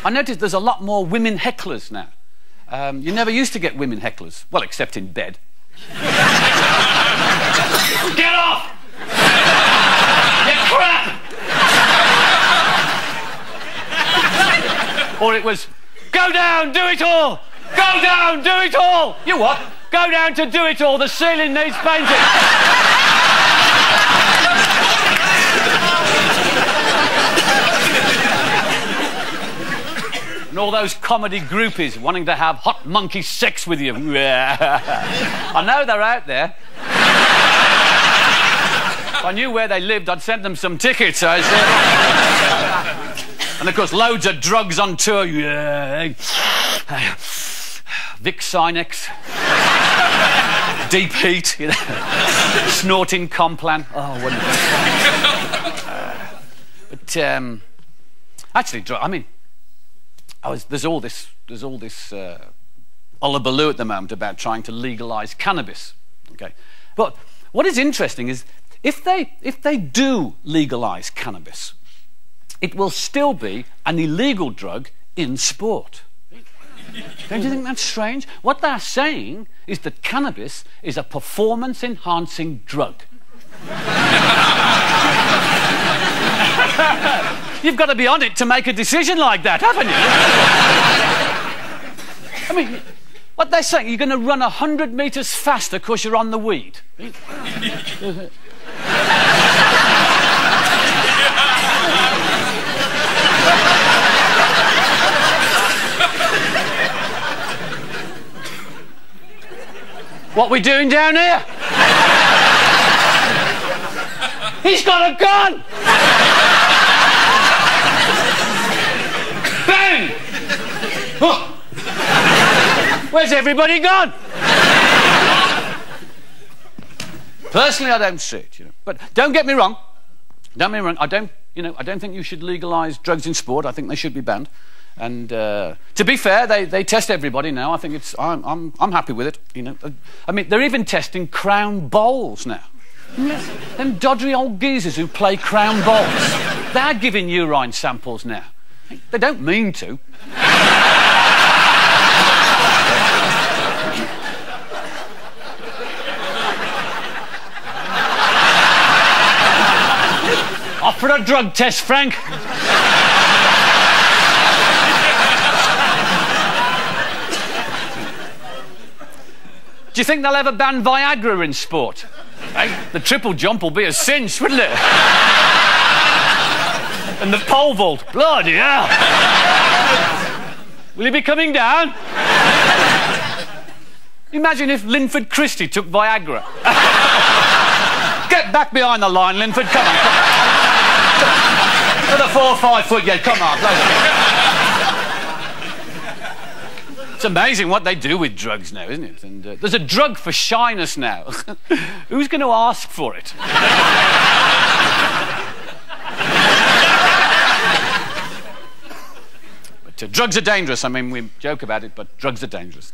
I noticed there's a lot more women hecklers now. You never used to get women hecklers. Well, except in bed. Get off! You crap! Or it was, go down, do it all! Go down, do it all! You what? Go down to do it all, the ceiling needs painting. And all those comedy groupies wanting to have hot monkey sex with you. I know they're out there. If I knew where they lived, I'd send them some tickets. I said. And of course, loads of drugs on tour. Vic Sinex. Deep heat. You know. Snorting Complan. Oh, wonderful. But actually, I mean, there's all this hullabaloo at the moment about trying to legalise cannabis. Okay, but what is interesting is if they do legalise cannabis, it will still be an illegal drug in sport. Don't you think that's strange? What they're saying is that cannabis is a performance-enhancing drug. You've got to be on it to make a decision like that, haven't you? I mean, what they're saying, you're going to run 100 metres faster because you're on the weed. What we doing down here? He's got a gun! Bang! Oh. Where's everybody gone? Personally, I don't see it, you know. But don't get me wrong. Don't get me wrong. I don't think you should legalise drugs in sport. I think they should be banned. And to be fair, they test everybody now. I think I'm happy with it. You know, I mean, they're even testing crown bowls now. Them doddery old geezers who play crown bowls, they're giving urine samples now. They don't mean to. Off for a drug test, Frank. Do you think they'll ever ban Viagra in sport? Hey, the triple jump will be a cinch, wouldn't it? And the pole vault, bloody hell. Will he be coming down? Imagine if Linford Christie took Viagra. Get back behind the line, Linford, come on. For the 4 or 5 foot, yeah, come on. It's amazing what they do with drugs now, isn't it? And there's a drug for shyness now. Who's going to ask for it? But drugs are dangerous. I mean, we joke about it, but drugs are dangerous.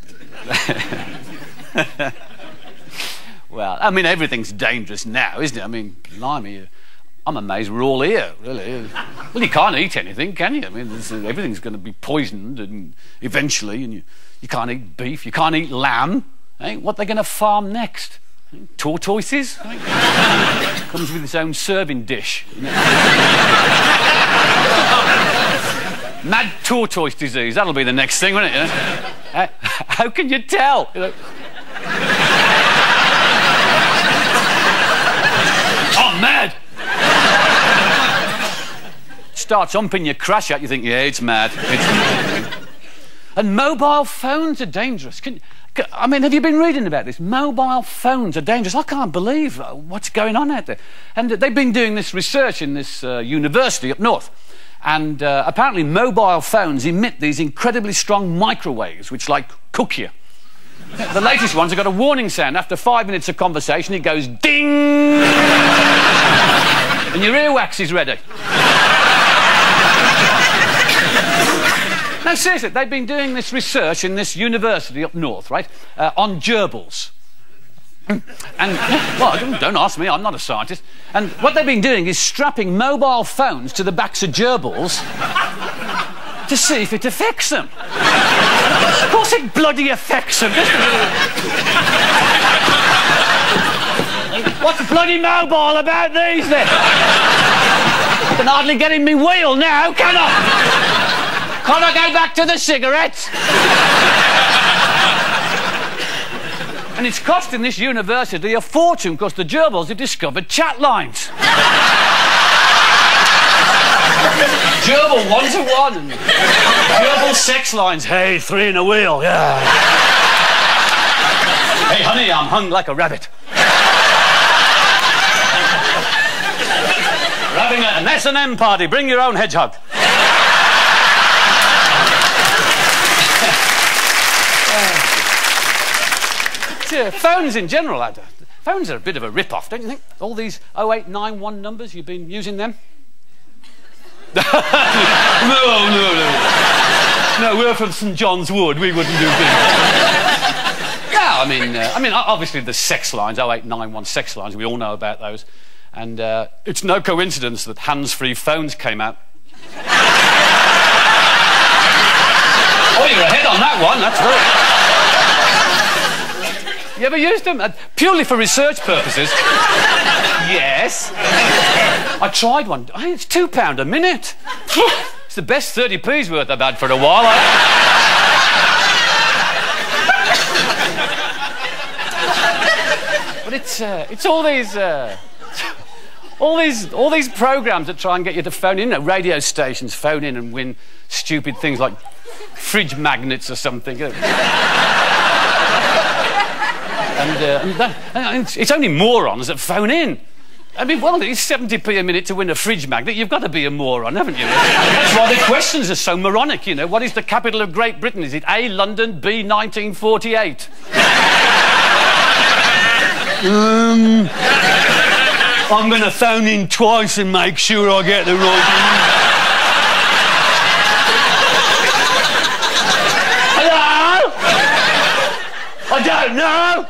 Well, I mean, everything's dangerous now, isn't it? I mean, blimey, I'm amazed we're all here, really. Well, you can't eat anything, can you? I mean, everything's going to be poisoned and eventually, and you can't eat beef, you can't eat lamb. Eh? What are they going to farm next? Tortoises? Comes with its own serving dish. You know? Mad tortoise disease, that'll be the next thing, won't it? You know? How can you tell? You know? Oh, mad! Starts humping your crash out, you think, yeah, it's mad. And mobile phones are dangerous. I mean, have you been reading about this? Mobile phones are dangerous. I can't believe what's going on out there. And they've been doing this research in this university up north. And apparently mobile phones emit these incredibly strong microwaves, which like cook you. The latest ones have got a warning sound. After 5 minutes of conversation, it goes ding! And your earwax is ready. No, seriously, they've been doing this research in this university up north, right, on gerbils. And, well, don't ask me, I'm not a scientist. And what they've been doing is strapping mobile phones to the backs of gerbils to see if it affects them. Of course it bloody affects them. What's bloody mobile about these then? I can hardly get in me wheel now, can I? Can't I go back to the cigarettes? And it's costing this university a fortune because the gerbils have discovered chat lines. Gerbil 1-to-1 and gerbil sex lines. Hey, 3 in a wheel, yeah. Hey, honey, I'm hung like a rabbit. We're having an S&M party. Bring your own hedgehog. Phones in general, phones are a bit of a rip-off, don't you think? All these 0891 numbers, you've been using them? No, we're from St John's Wood. We wouldn't do things. Yeah, I mean, obviously the sex lines, 0891 sex lines. We all know about those, and it's no coincidence that hands-free phones came out. Oh, you're ahead on that one. That's right. You ever used them? Purely for research purposes. Yes. I tried one. It's £2 a minute. It's the best 30p's worth I've had for a while. But it's all these programs that try and get you to phone in. You know, radio stations phone in and win stupid things like fridge magnets or something. And it's only morons that phone in. I mean, well, it's 70p a minute to win a fridge magnet. You've got to be a moron, haven't you? That's why the questions are so moronic, you know. What is the capital of Great Britain? Is it A, London, B, 1948? I'm going to phone in twice and make sure I get the right one. Hello? I don't know.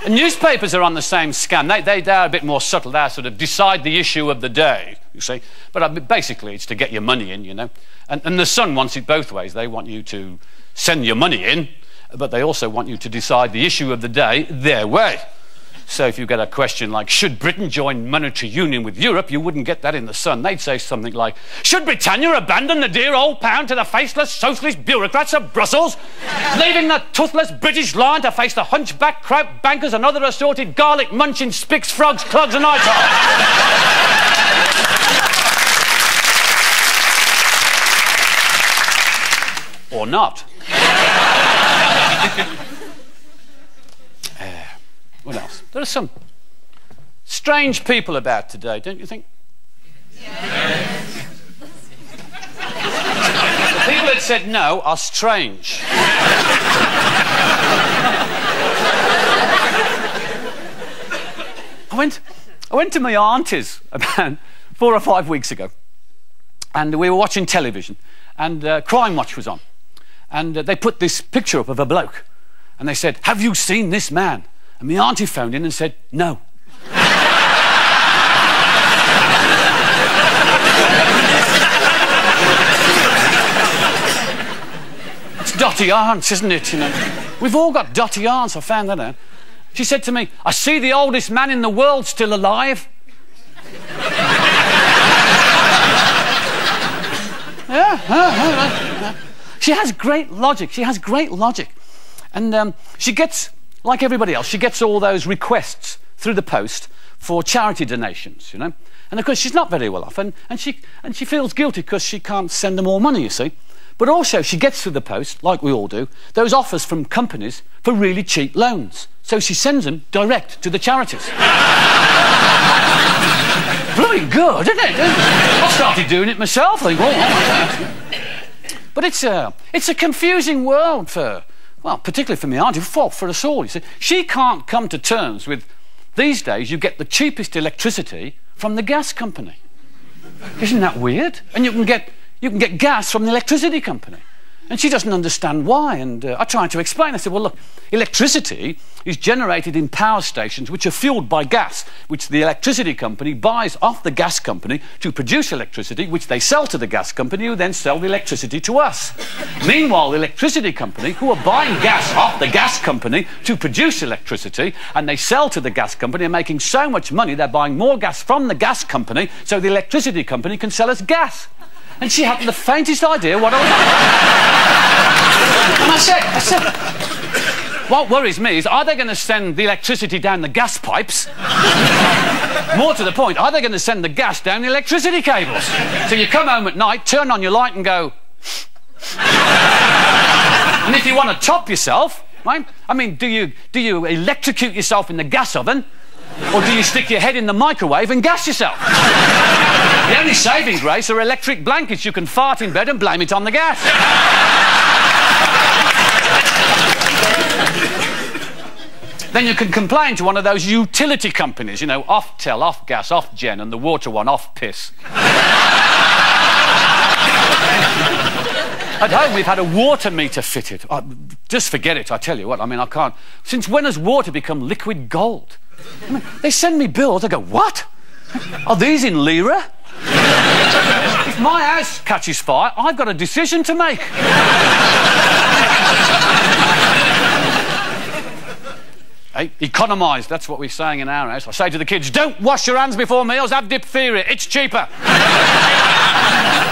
And newspapers are on the same scam. They are a bit more subtle. They sort of decide the issue of the day, you see. But basically, it's to get your money in, you know. And the Sun wants it both ways. They want you to send your money in, but they also want you to decide the issue of the day their way. So if you get a question like, should Britain join monetary union with Europe, you wouldn't get that in the Sun. They'd say something like, should Britannia abandon the dear old pound to the faceless socialist bureaucrats of Brussels, leaving the toothless British lion to face the hunchback kraut bankers and other assorted garlic munching spicks, frogs, clugs and itards? Or not. What else? There are some strange people about today, don't you think? Yes. The people that said no are strange. I went to my auntie's about 4 or 5 weeks ago, and we were watching television, and Crime Watch was on, and they put this picture up of a bloke, and they said, have you seen this man? And my auntie phoned in and said, no. It's dotty aunts, isn't it? You know, we've all got dotty aunts. I found that out. She said to me, I see the oldest man in the world still alive. Yeah. She has great logic. She has great logic. And she gets, like everybody else, she gets all those requests through the post for charity donations, you know. And of course, she's not very well off, and she feels guilty because she can't send them all money, you see. But also, she gets through the post, like we all do, those offers from companies for really cheap loans. So she sends them direct to the charities. Bloody good, isn't it? I started doing it myself. I think, but it's a confusing world for, well, particularly for me auntie, for us all. You see, she can't come to terms with, these days you get the cheapest electricity from the gas company. Isn't that weird? And you can get gas from the electricity company. And she doesn't understand why. And I tried to explain. I said, well, look, electricity is generated in power stations which are fueled by gas, which the electricity company buys off the gas company to produce electricity, which they sell to the gas company, who then sell the electricity to us. Meanwhile, the electricity company, who are buying gas off the gas company to produce electricity, and they sell to the gas company, are making so much money, they're buying more gas from the gas company, so the electricity company can sell us gas. And she hadn't the faintest idea what I was on. And I said, what worries me is, are they going to send the electricity down the gas pipes? More to the point, are they going to send the gas down the electricity cables? So you come home at night, turn on your light and go... And if you want to top yourself, right? I mean, do you electrocute yourself in the gas oven? Or do you stick your head in the microwave and gas yourself? The only saving grace are electric blankets. You can fart in bed and blame it on the gas. Then you can complain to one of those utility companies, you know, off tel, off gas, off gen, and the water one, off piss. At home, we've had a water meter fitted. Oh, just forget it, I tell you what. I mean, I can't... Since when has water become liquid gold? I mean, they send me bills, I go, what? Are these in lira? If my house catches fire, I've got a decision to make. Hey, economise, that's what we're saying in our house. I say to the kids, don't wash your hands before meals, have diphtheria, it's cheaper.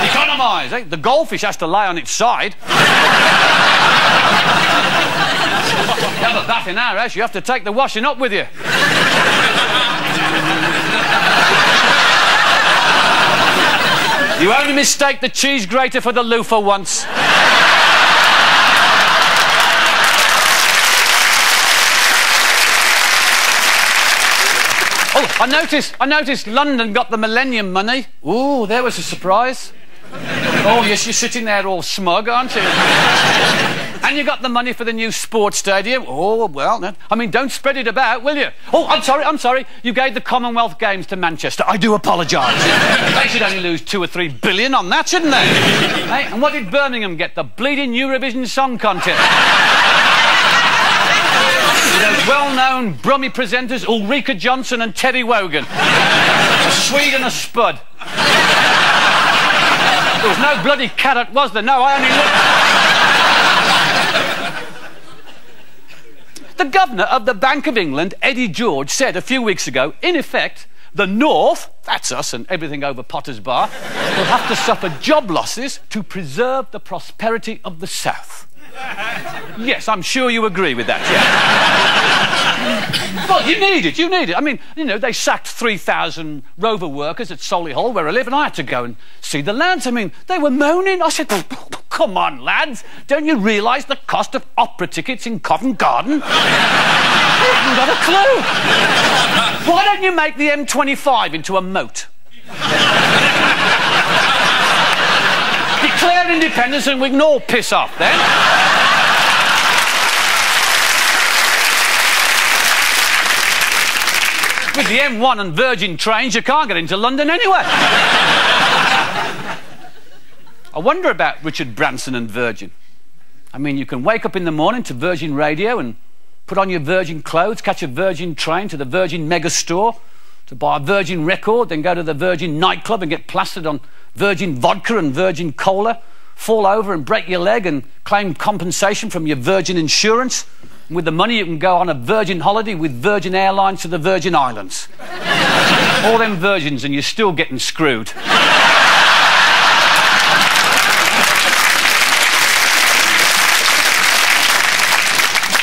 Economise, eh? The goldfish has to lie on its side. You have a bath in our house, you have to take the washing up with you. You only mistake the cheese grater for the loofah once. Oh, I noticed London got the Millennium money. Ooh, there was a surprise. Oh, yes, you're sitting there all smug, aren't you? And you got the money for the new sports stadium. Oh, well, no. I mean, don't spread it about, will you? Oh, I'm sorry. You gave the Commonwealth Games to Manchester. I do apologise. They should only lose 2 or 3 billion on that, shouldn't they? Hey, and what did Birmingham get? The bleeding Eurovision Song Contest. Those well-known Brummie presenters, Ulrika Johnson and Terry Wogan. A Swede and a spud. There was no bloody Carrott, was there? No, I only looked. The governor of the Bank of England, Eddie George, said a few weeks ago, in effect, the North, that's us and everything over Potter's Bar, will have to suffer job losses to preserve the prosperity of the South. Yes, I'm sure you agree with that, yeah. Well, you need it. I mean, you know, they sacked 3,000 rover workers at Solihull, where I live, and I had to go and see the lads. I mean, they were moaning. I said, come on, lads, don't you realise the cost of opera tickets in Covent Garden? They haven't got a clue. Why don't you make the M25 into a moat? Declare independence and we can all piss off then. With the M1 and Virgin trains, you can't get into London anyway. I wonder about Richard Branson and Virgin. I mean, you can wake up in the morning to Virgin Radio and put on your Virgin clothes, catch a Virgin train to the Virgin megastore to buy a Virgin record, then go to the Virgin nightclub and get plastered on Virgin vodka and Virgin cola, fall over and break your leg and claim compensation from your Virgin insurance. And with the money you can go on a Virgin holiday with Virgin Airlines to the Virgin Islands. All them Virgins and you're still getting screwed.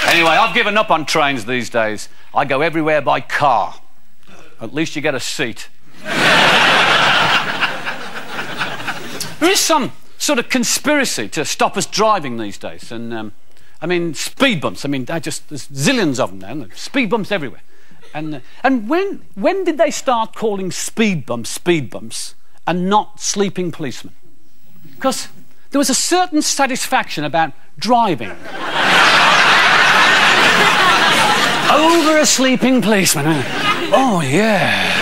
Anyway, I've given up on trains these days. I go everywhere by car. At least you get a seat. There is some sort of conspiracy to stop us driving these days. And I mean, speed bumps. I mean, there's zillions of them now. Speed bumps everywhere. And when did they start calling speed bumps and not sleeping policemen? Because there was a certain satisfaction about driving over a sleeping policeman. Oh, yeah.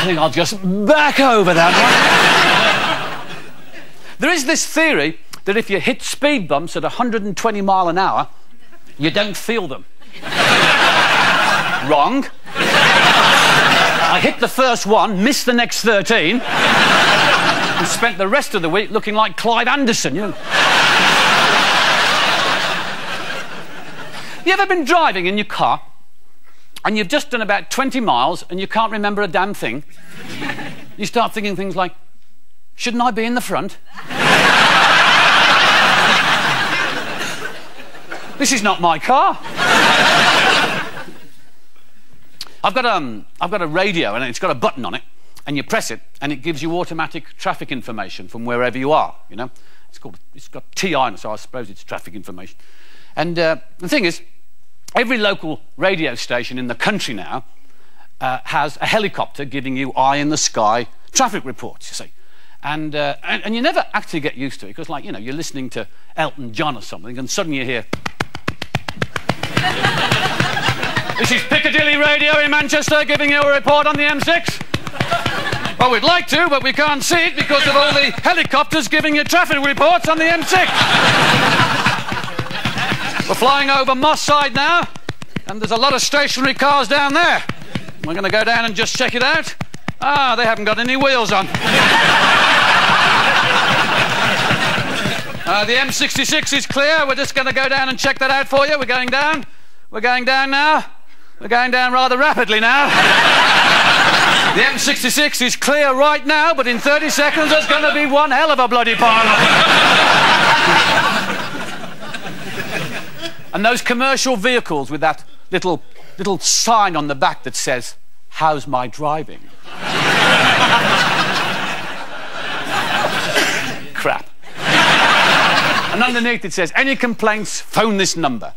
I think I'll just back over that one. There is this theory that if you hit speed bumps at 120 mile an hour, you don't feel them. Wrong. I hit the first one, missed the next 13, and spent the rest of the week looking like Clyde Anderson, you know. You ever been driving in your car and you've just done about 20 miles and you can't remember a damn thing? You start thinking things like, shouldn't I be in the front? This is not my car. I've got a radio and it's got a button on it, and you press it and it gives you automatic traffic information from wherever you are, you know. It's got TI on it, so I suppose it's traffic information. And the thing is, every local radio station in the country now has a helicopter giving you eye-in-the-sky traffic reports, you see. And you never actually get used to it, because, like, you know, you're listening to Elton John or something, and suddenly you hear... This is Piccadilly Radio in Manchester giving you a report on the M6. Well, we'd like to, but we can't see it because of all the helicopters giving you traffic reports on the M6. We're flying over Moss Side now, and there's a lot of stationary cars down there. We're going to go down and just check it out. Ah, they haven't got any wheels on. The M66 is clear. We're just going to go down and check that out for you. We're going down. We're going down now. We're going down rather rapidly now. The M66 is clear right now, but in 30 seconds there's going to be one hell of a bloody pile. And those commercial vehicles with that little sign on the back that says, "How's my driving?" Crap. And underneath it says, "Any complaints, phone this number."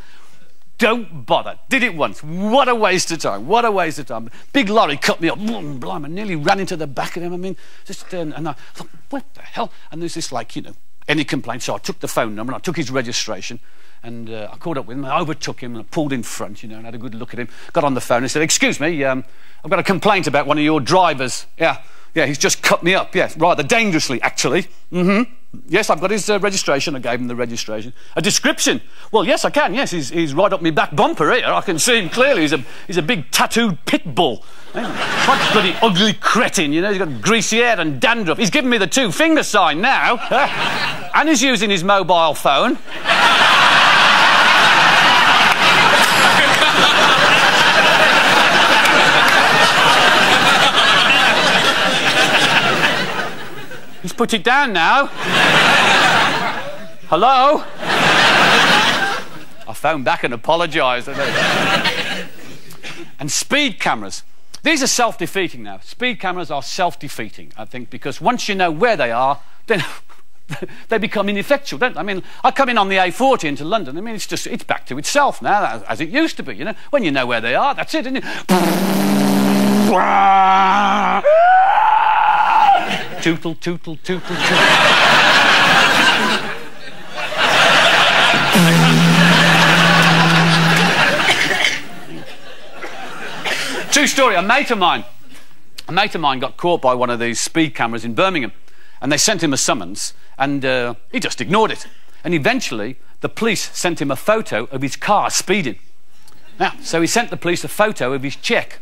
Don't bother. Did it once. What a waste of time. What a waste of time. Big lorry cut me up. Blimey, I nearly ran into the back of him. I mean, just, and I thought, what the hell? And there's this, like, you know, any complaints. So I took the phone number and I took his registration, and I caught up with him. I overtook him and I pulled in front, you know, and had a good look at him. Got on the phone and said, "Excuse me, I've got a complaint about one of your drivers." Yeah, he's just cut me up. Yes, rather dangerously, actually. Yes, I've got his registration. I gave him the registration. A description? Well, yes, I can. Yes, he's right up my back bumper here. I can see him clearly. He's a big tattooed pit bull. What bloody ugly cretin, you know. He's got greasy hair and dandruff. He's giving me the two-finger sign now. And he's using his mobile phone. He's put it down now. Hello? I phoned back and apologised. And speed cameras. These are self-defeating now. Speed cameras are self-defeating, I think, because once you know where they are, then they become ineffectual, don't they? I mean, I come in on the A40 into London. I mean, it's back to itself now, as it used to be, you know. When you know where they are, that's it, isn't it? Tootle, tootle, tootle, tootle. True story, a mate of mine got caught by one of these speed cameras in Birmingham, and they sent him a summons, and he just ignored it. And eventually, the police sent him a photo of his car speeding. Now, so he sent the police a photo of his cheque.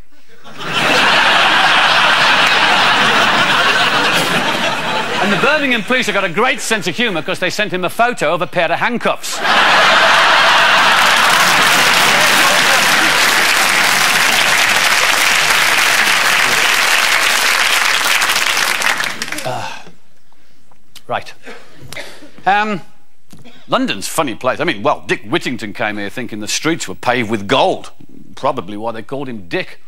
And the Birmingham police have got a great sense of humour because they sent him a photo of a pair of handcuffs. Right. London's a funny place. I mean, well, Dick Whittington came here thinking the streets were paved with gold. Probably why they called him Dick.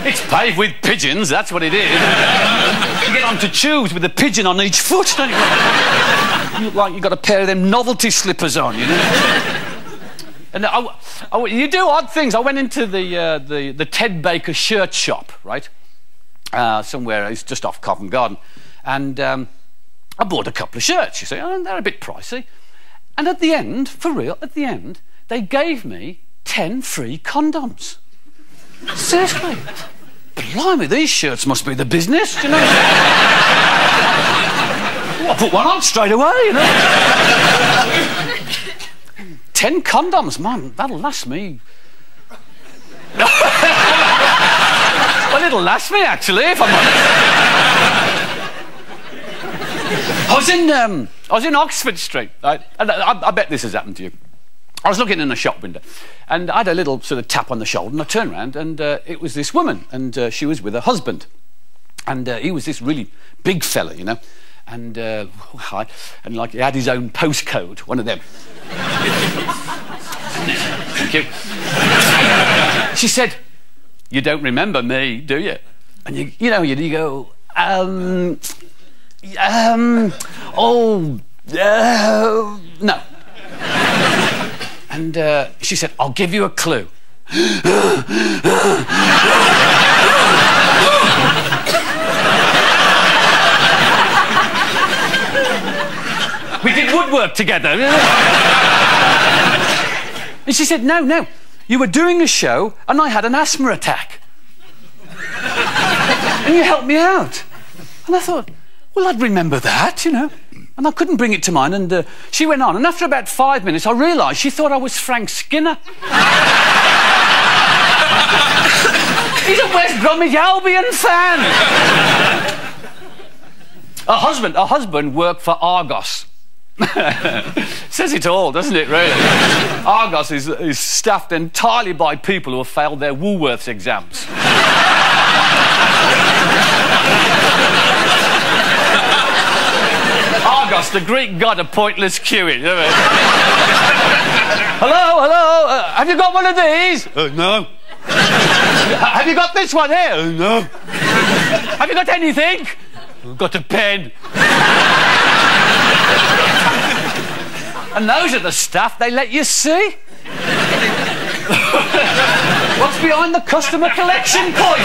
It's paved with pigeons, that's what it is. You get onto tubes with a pigeon on each foot, don't you? You look like you've got a pair of them novelty slippers on, you know. And you do odd things. I went into the Ted Baker shirt shop, right? Somewhere, it's just off Covent Garden. And I bought a couple of shirts, you see. And they're a bit pricey. And at the end, for real, at the end, they gave me 10 free condoms. Seriously. blimey, these shirts must be the business, you know. I put one on straight away, you know. 10 condoms, man, that'll last me. Well, it'll last me, actually, if I'm honest. I was in Oxford Street, right? And I bet this has happened to you. I was looking in a shop window, and I had a little sort of tap on the shoulder, and I turned around, and it was this woman, and she was with her husband. And he was this really big fella, you know, and like he had his own postcode, one of them. Thank you. She said, "You don't remember me, do you?" And you go, no. And she said, "I'll give you a clue." We did woodwork together. And she said, no, you were doing a show and I had an asthma attack. And you helped me out. And I thought, well, I'd remember that, you know. And I couldn't bring it to mind, and she went on. And after about 5 minutes, I realised she thought I was Frank Skinner. He's a West Bromwich Albion fan. Her husband worked for Argos. Says it all, doesn't it, really? Argos is staffed entirely by people who have failed their Woolworths exams. Argos, the Greek god of pointless queuing. Hello, have you got one of these? No. Have you got this one here? No. Have you got anything? I've got a pen. And those are the stuff they let you see. What's behind the customer collection point?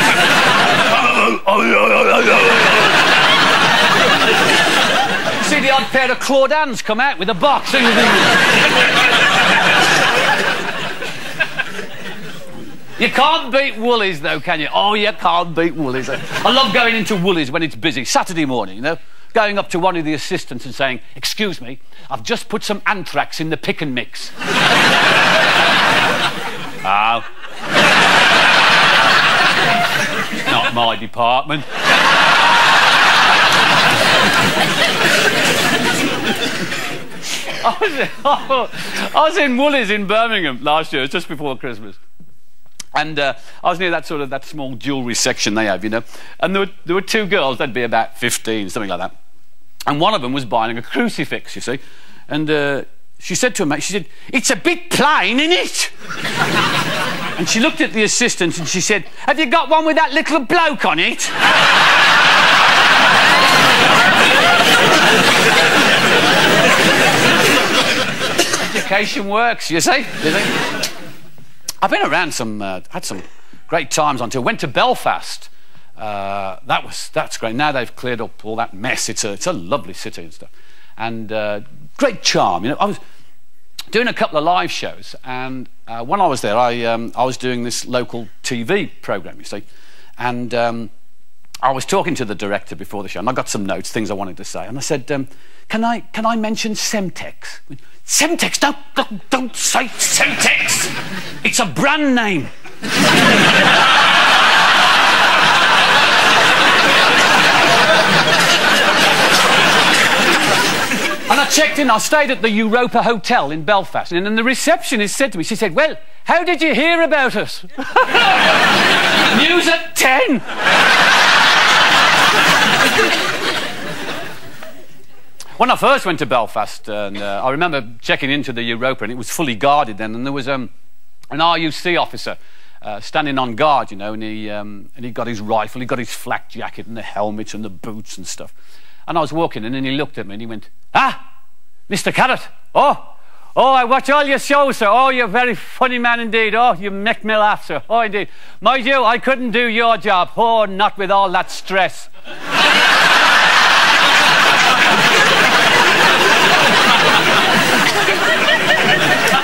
See the odd pair of Claudans come out with a box. You can't beat Woolies, though, can you? Oh, you can't beat Woolies. I love going into Woolies when it's busy, Saturday morning, you know, going up to one of the assistants and saying, "Excuse me, I've just put some anthrax in the pick and mix." Oh. Not my department. I was in Woolies in Birmingham last year, just before Christmas. And I was near that small jewellery section they have, you know. And there were two girls, they'd be about 15, something like that. And one of them was buying a crucifix, you see. And she said to her mate, she said, "It's a bit plain, isn't it?" And she looked at the assistant and she said, "Have you got one with that little bloke on it?" Education works, you see. I've been around had some great times until went to Belfast. That's great. Now they've cleared up all that mess. It's a lovely city and stuff, and great charm. You know, I was doing a couple of live shows, and when I was there, I was doing this local TV program. You see, and I was talking to the director before the show, and I got some notes, things I wanted to say, and I said, "Can I mention Semtex?" Semtex? Don't say Semtex. It's a brand name. And I checked in. I stayed at the Europa Hotel in Belfast, and then the receptionist said to me, she said, "Well, how did you hear about us?" News at 10. When I first went to Belfast, and I remember checking into the Europa, and it was fully guarded then, and there was an RUC officer standing on guard, you know, and he got his rifle, he got his flak jacket and the helmet and the boots and stuff. And I was walking, and then he looked at me and he went, "Ah, Mr. Carrott, oh, I watch all your shows, sir. Oh, you're a very funny man indeed. Oh, you make me laugh, sir. Oh, indeed. Mind you, I couldn't do your job. Oh, not with all that stress."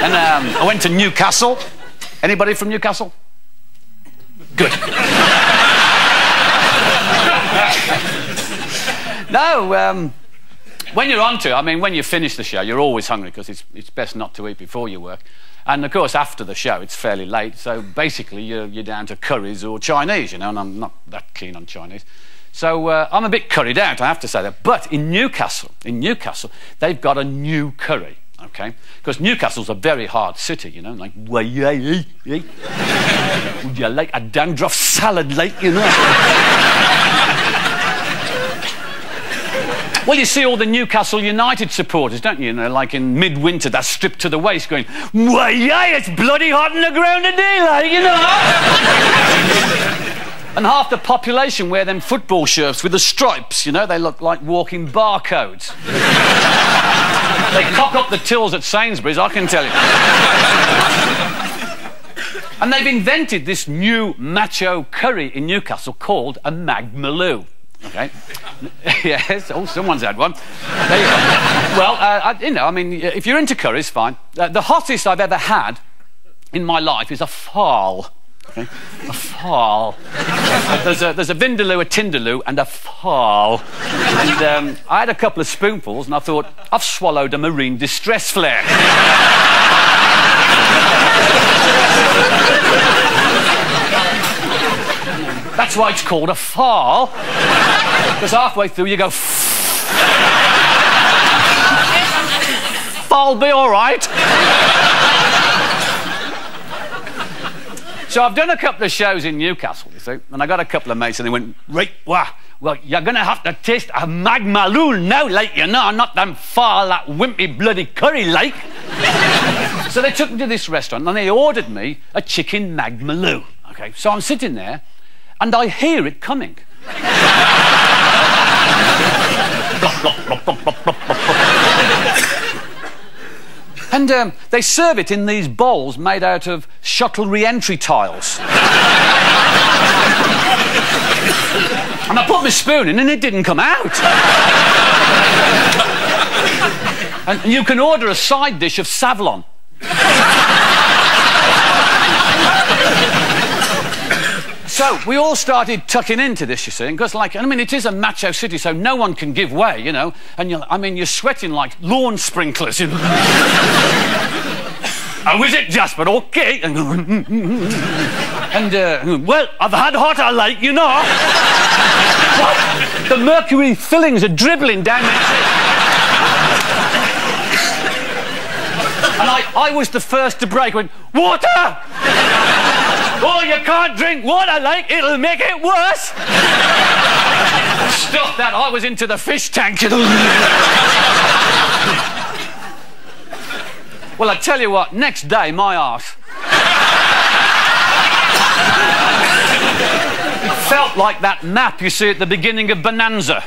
And I went to Newcastle. Anybody from Newcastle? Good. No, when you're onto it, I mean, when you finish the show, you're always hungry because it's best not to eat before you work. And, of course, after the show, it's fairly late, so basically you're down to curries or Chinese, you know, and I'm not that keen on Chinese. So I'm a bit curried out, I have to say that. But in Newcastle, they've got a new curry, OK? Because Newcastle's a very hard city, you know, like, would you like a dandruff salad, like, you know? Well, you see all the Newcastle United supporters, don't you? You know, like in midwinter, they're stripped to the waist going, why, yeah, it's bloody hot on the ground today, like, you know? And half the population wear them football shirts with the stripes, you know? They look like walking barcodes. They cock up the tills at Sainsbury's, I can tell you. And they've invented this new macho curry in Newcastle called a magmaloo. Okay. Yes. Oh, someone's had one. There you go. Well, you know, I mean, if you're into curries, fine. The hottest I've ever had in my life is a fowl. Okay? A fowl. There's a vindaloo, a tindaloo, and a fowl. And I had a couple of spoonfuls, and I thought, I've swallowed a marine distress flare. That's why it's called a fowl, because halfway through you go, fowl be all right. So I've done a couple of shows in Newcastle, you see, and I got a couple of mates and they went, right, well, you're going to have to taste a magmaloo now, like, you know, not them fowl, that wimpy bloody curry, like. So they took me to this restaurant and they ordered me a chicken magmaloo, okay? So I'm sitting there, and I hear it coming. And they serve it in these bowls made out of shuttle re-entry tiles. And I put my spoon in and it didn't come out. And you can order a side dish of Savlon. So we all started tucking into this, you see, because, like, I mean, it is a macho city, so no one can give way, you know. And you're sweating like lawn sprinklers. You know? How is it, Jasper? Okay. And well, I've had hotter, like, you know. What? The mercury fillings are dribbling down my cheek. And I was the first to break. Went, water! Oh, you can't drink water, like, it'll make it worse. Stop that, I was into the fish tank. Well, I tell you what, next day, my arse. It felt like that map you see at the beginning of Bonanza.